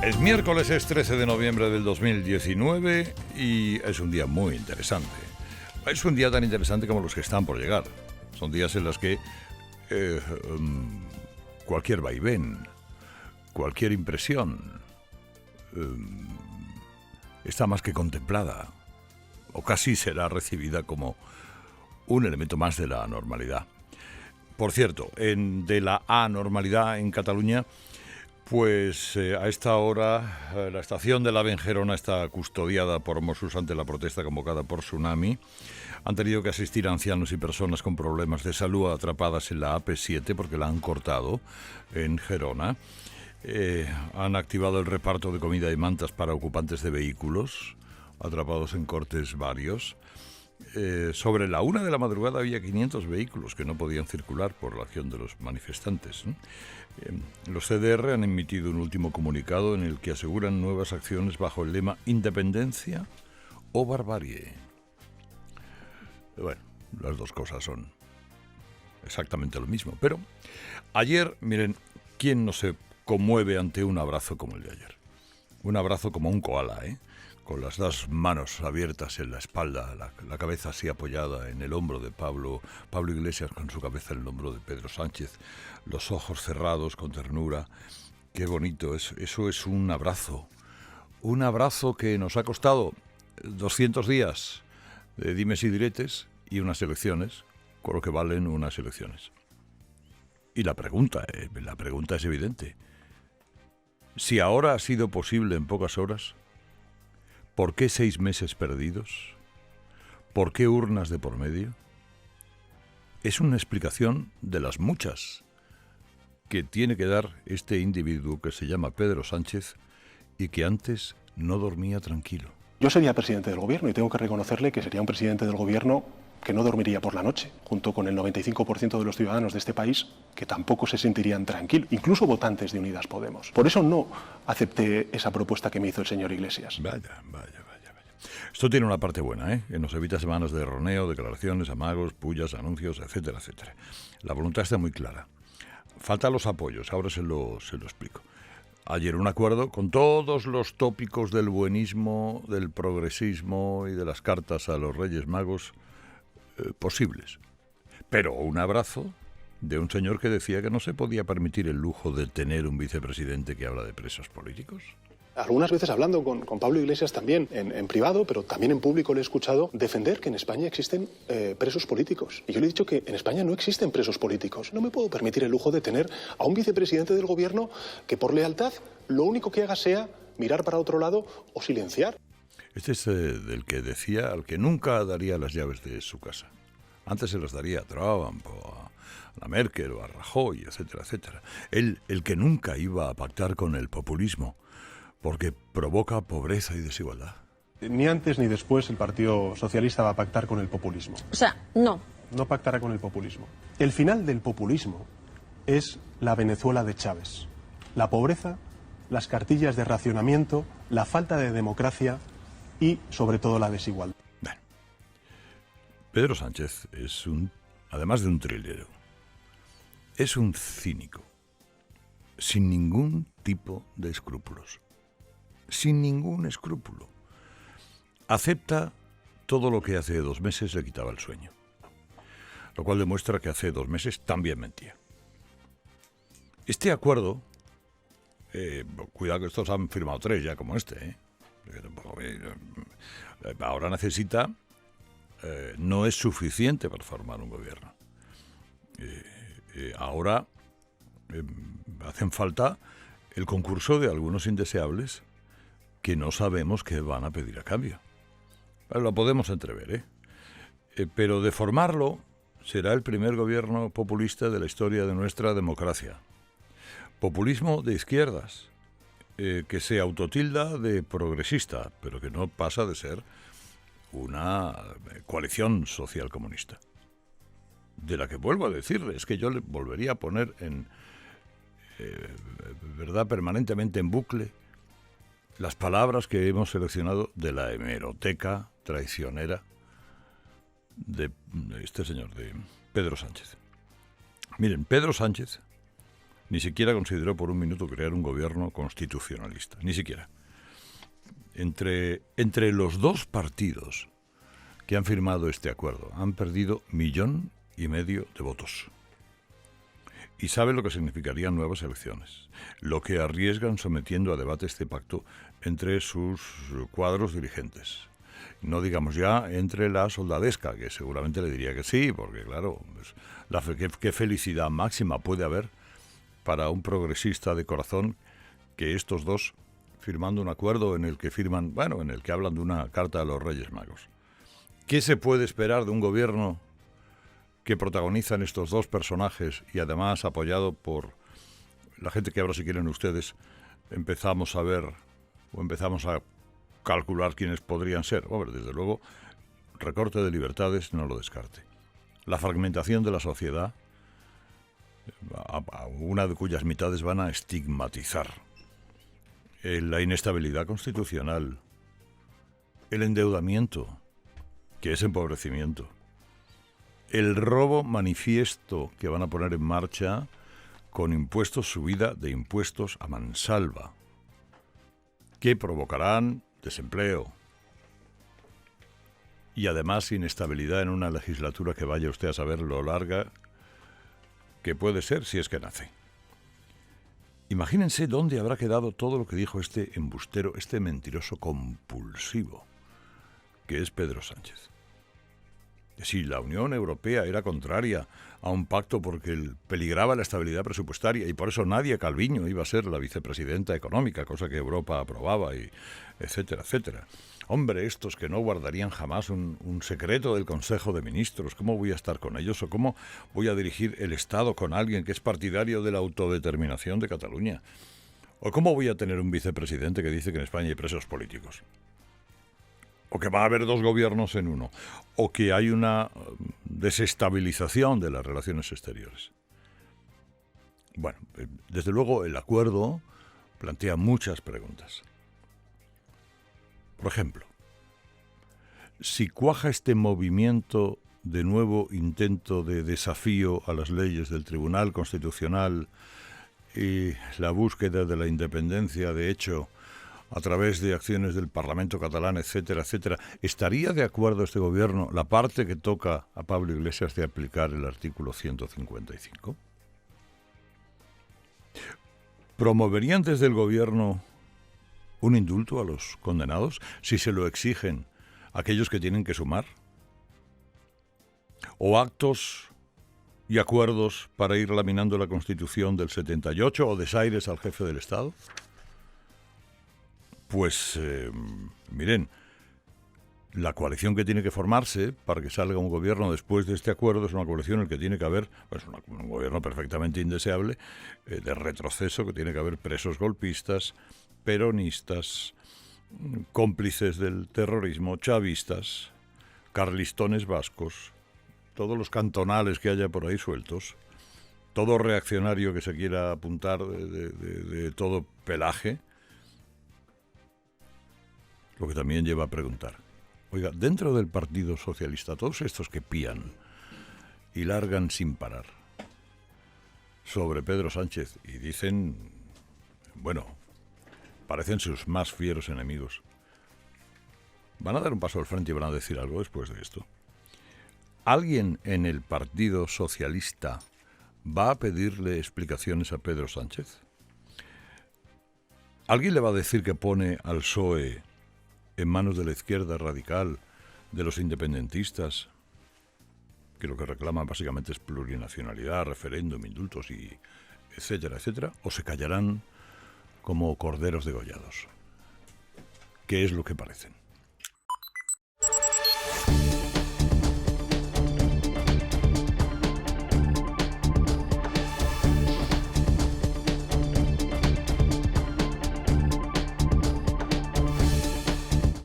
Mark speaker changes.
Speaker 1: Es miércoles, es 13 de noviembre del 2019 y es un día muy interesante. Es un día tan interesante como los que están por llegar. Son días en los que cualquier vaivén, cualquier impresión está más que contemplada o casi será recibida como un elemento más de la normalidad. Por cierto, de la anormalidad en Cataluña, pues a esta hora la estación de l'AVE en Gerona está custodiada por Mossos ante la protesta convocada por Tsunami. Han tenido que asistir a ancianos y personas con problemas de salud atrapadas en la AP7 porque la han cortado en Gerona. Han activado el reparto de comida y mantas para ocupantes de vehículos atrapados en cortes varios. Sobre la 1 de la madrugada había 500 vehículos que no podían circular por la acción de los manifestantes. Los CDR han emitido un último comunicado en el que aseguran nuevas acciones bajo el lema Independencia o Barbarie. Bueno, las dos cosas son exactamente lo mismo. Pero ayer, miren, ¿quién no se conmueve ante un abrazo como el de ayer? Un abrazo como un koala, con las dos manos abiertas en la espalda, la cabeza así apoyada en el hombro de Pablo Iglesias, con su cabeza en el hombro de Pedro Sánchez, los ojos cerrados con ternura. Qué bonito, eso es un abrazo que nos ha costado 200 días de dimes y diretes y unas elecciones, con lo que valen unas elecciones. Y la pregunta es evidente. Si ahora ha sido posible en pocas horas, ¿por qué 6 meses perdidos? ¿Por qué urnas de por medio? Es una explicación de las muchas que tiene que dar este individuo que se llama Pedro Sánchez y que antes no dormía tranquilo.
Speaker 2: Yo sería presidente del gobierno y tengo que reconocerle que sería un presidente del gobierno que no dormiría por la noche, junto con el 95% de los ciudadanos de este país que tampoco se sentirían tranquilos, incluso votantes de Unidas Podemos. Por eso no acepté esa propuesta que me hizo el señor Iglesias.
Speaker 1: Vaya. Esto tiene una parte buena, que nos evita semanas de roneo, declaraciones, amagos, pullas, anuncios, etcétera, etcétera. La voluntad está muy clara. Faltan los apoyos, ahora se lo explico. Ayer un acuerdo con todos los tópicos del buenismo, del progresismo y de las cartas a los Reyes Magos posibles. Pero un abrazo de un señor que decía que no se podía permitir el lujo de tener un vicepresidente que habla de presos políticos.
Speaker 2: Algunas veces hablando con Pablo Iglesias también, en privado, pero también en público le he escuchado defender que en España existen presos políticos. Y yo le he dicho que en España no existen presos políticos. No me puedo permitir el lujo de tener a un vicepresidente del gobierno que por lealtad lo único que haga sea mirar para otro lado o silenciar.
Speaker 1: Este es del que decía al que nunca daría las llaves de su casa. Antes se las daría a Trump o a la Merkel o a Rajoy, etcétera, etcétera. Él, el que nunca iba a pactar con el populismo, porque provoca pobreza y desigualdad.
Speaker 2: Ni antes ni después el Partido Socialista va a pactar con el populismo.
Speaker 3: O sea, no.
Speaker 2: No pactará con el populismo. El final del populismo es la Venezuela de Chávez. La pobreza, las cartillas de racionamiento, la falta de democracia y, sobre todo, la desigualdad.
Speaker 1: Bueno, Pedro Sánchez es además de un trilero, es un cínico, sin ningún tipo de escrúpulos. Sin ningún escrúpulo. Acepta todo lo que hace 2 meses le quitaba el sueño. Lo cual demuestra que hace 2 meses también mentía. Este acuerdo, cuidado que estos han firmado 3 ya como este, ahora necesita, no es suficiente para formar un gobierno. Ahora hacen falta el concurso de algunos indeseables que no sabemos qué van a pedir a cambio. Lo podemos entrever, pero de formarlo será el primer gobierno populista de la historia de nuestra democracia. Populismo de izquierdas, que se autotilda de progresista, pero que no pasa de ser una coalición social comunista. De la que vuelvo a decirle, es que yo le volvería a poner verdad permanentemente en bucle las palabras que hemos seleccionado de la hemeroteca traicionera de este señor, de Pedro Sánchez. Miren, Pedro Sánchez Ni siquiera consideró por un minuto crear un gobierno constitucionalista. Ni siquiera. Entre los dos partidos que han firmado este acuerdo han perdido 1,5 millones de votos. Y sabe lo que significarían nuevas elecciones, lo que arriesgan sometiendo a debate este pacto entre sus cuadros dirigentes. No digamos ya entre la soldadesca, que seguramente le diría que sí, porque claro, qué felicidad máxima puede haber para un progresista de corazón que estos dos firmando un acuerdo en el que en el que hablan de una carta a los Reyes Magos. ¿Qué se puede esperar de un gobierno que protagonizan estos dos personajes y además apoyado por la gente que ahora, si quieren ustedes, empezamos a calcular quiénes podrían ser? Hombre, desde luego, recorte de libertades no lo descarte. La fragmentación de la sociedad, a una de cuyas mitades van a estigmatizar. La inestabilidad constitucional, el endeudamiento, que es empobrecimiento, el robo manifiesto que van a poner en marcha con impuestos, subida de impuestos a mansalva, que provocarán desempleo y además inestabilidad en una legislatura que vaya usted a saber lo larga que puede ser si es que nace. Imagínense dónde habrá quedado todo lo que dijo este embustero, este mentiroso compulsivo, que es Pedro Sánchez. Si la Unión Europea era contraria a un pacto porque peligraba la estabilidad presupuestaria y por eso Nadia Calviño iba a ser la vicepresidenta económica, cosa que Europa aprobaba, y etcétera, etcétera. Hombre, estos que no guardarían jamás un secreto del Consejo de Ministros, ¿cómo voy a estar con ellos? ¿O cómo voy a dirigir el Estado con alguien que es partidario de la autodeterminación de Cataluña? ¿O cómo voy a tener un vicepresidente que dice que en España hay presos políticos? O que va a haber dos gobiernos en uno, o que hay una desestabilización de las relaciones exteriores. Bueno, desde luego el acuerdo plantea muchas preguntas. Por ejemplo, si cuaja este movimiento de nuevo intento de desafío a las leyes del Tribunal Constitucional y la búsqueda de la independencia de hecho a través de acciones del Parlamento catalán, etcétera, etcétera, ¿estaría de acuerdo este gobierno la parte que toca a Pablo Iglesias de aplicar el artículo 155? ¿Promoverían desde el gobierno un indulto a los condenados si se lo exigen aquellos que tienen que sumar? ¿O actos y acuerdos para ir laminando la Constitución del 78 o desaires al jefe del Estado? Pues, miren, la coalición que tiene que formarse para que salga un gobierno después de este acuerdo es una coalición en la que tiene que haber un gobierno perfectamente indeseable, de retroceso, que tiene que haber presos golpistas, peronistas, cómplices del terrorismo, chavistas, carlistones vascos, todos los cantonales que haya por ahí sueltos, todo reaccionario que se quiera apuntar de todo pelaje. Lo que también lleva a preguntar, oiga, dentro del Partido Socialista, todos estos que pían y largan sin parar sobre Pedro Sánchez y dicen, bueno, parecen sus más fieros enemigos, ¿van a dar un paso al frente y van a decir algo después de esto? ¿Alguien en el Partido Socialista va a pedirle explicaciones a Pedro Sánchez? ¿Alguien le va a decir que pone al PSOE en manos de la izquierda radical, de los independentistas, que lo que reclaman básicamente es plurinacionalidad, referéndum, indultos y etcétera, etcétera, o se callarán como corderos degollados? ¿Qué es lo que parecen?